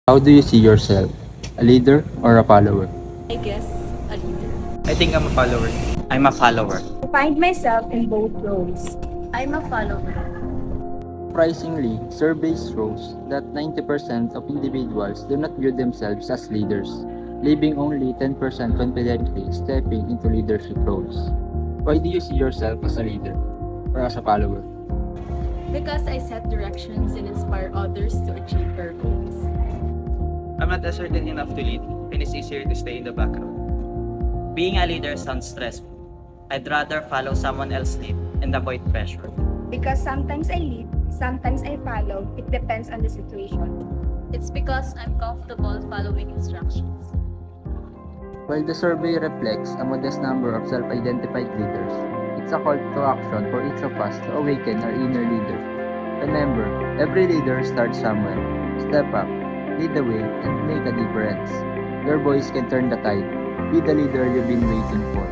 How do you see yourself? A leader or a follower? I guess a leader. I think I'm a follower. I'm a follower. I find myself in both roles. I'm a follower. Surprisingly, surveys shows that 90% of individuals do not view themselves as leaders, leaving only 10% confidently stepping into leadership roles. Why do you see yourself as a leader or as a follower? Because I set directions and inspire others to achieve their goals. I'm not assertive enough to lead, and it's easier to stay in the background. Being a leader sounds stressful. I'd rather follow someone else's lead and avoid pressure. Because sometimes I lead, sometimes I follow. It depends on the situation. It's because I'm comfortable following instructions. While the survey reflects a modest number of self-identified leaders, it's a call to action for each of us to awaken our inner leader. Remember, every leader starts somewhere. Step up, lead the way, and make a difference. Your voice can turn the tide. Be the leader you've been waiting for.